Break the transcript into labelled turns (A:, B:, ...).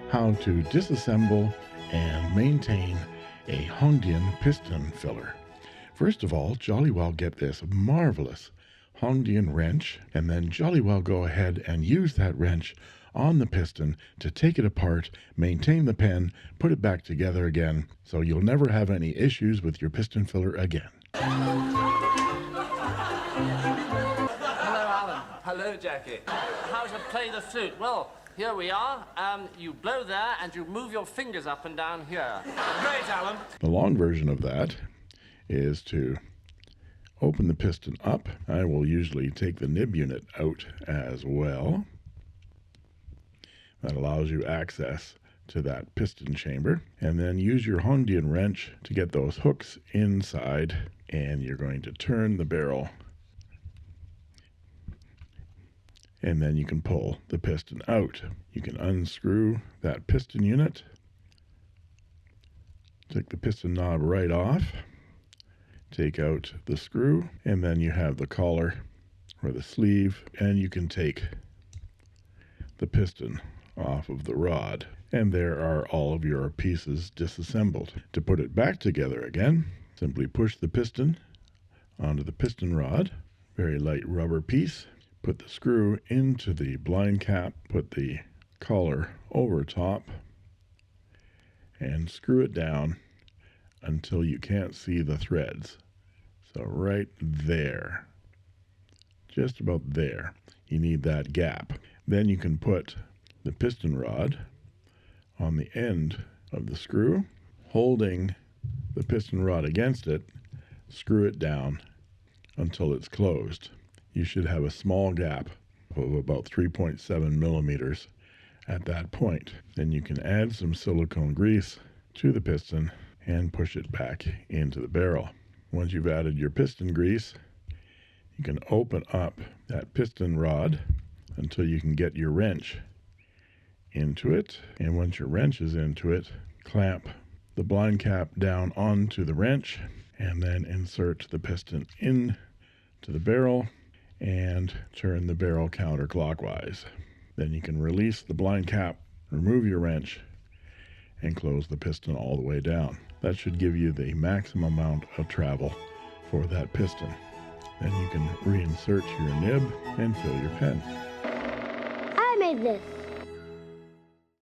A: How to disassemble and maintain a Hongdian piston filler. First of all, jolly well get this marvelous Hongdian wrench, and then jolly well go ahead and use that wrench on the piston to take it apart, maintain the pen, put it back together again, so you'll never have any issues with your piston filler again.
B: Hello, Alan. Hello, Jackie. How to play the flute? Well, here we are. You blow there and you move your fingers up and down here. Great, Alan.
A: The long version of that is to open the piston up. I will usually take the nib unit out as well. That allows you access to that piston chamber. And then use your Hongdian wrench to get those hooks inside. And you're going to turn the barrel. And then you can pull the piston out. You can unscrew that piston unit. Take the piston knob right off. Take out the screw. And then you have the collar or the sleeve. And you can take the piston off of the rod, and there are all of your pieces disassembled. To put it back together again, simply push the piston onto the piston rod, very light rubber piece, put the screw into the blind cap, put the collar over top, and screw it down until you can't see the threads. So right there, just about there, you need that gap. Then you can put the piston rod on the end of the screw, holding the piston rod against it, screw it down until it's closed. You should have a small gap of about 3.7 millimeters at that point. Then you can add some silicone grease to the piston and push it back into the barrel. Once you've added your piston grease, you can open up that piston rod until you can get your wrench into it, and once your wrench is into it, clamp the blind cap down onto the wrench and then insert the piston into the barrel and turn the barrel counterclockwise. Then you can release the blind cap, remove your wrench, and close the piston all the way down. That should give you the maximum amount of travel for that piston. Then you can reinsert your nib and fill your pen.
C: I made this.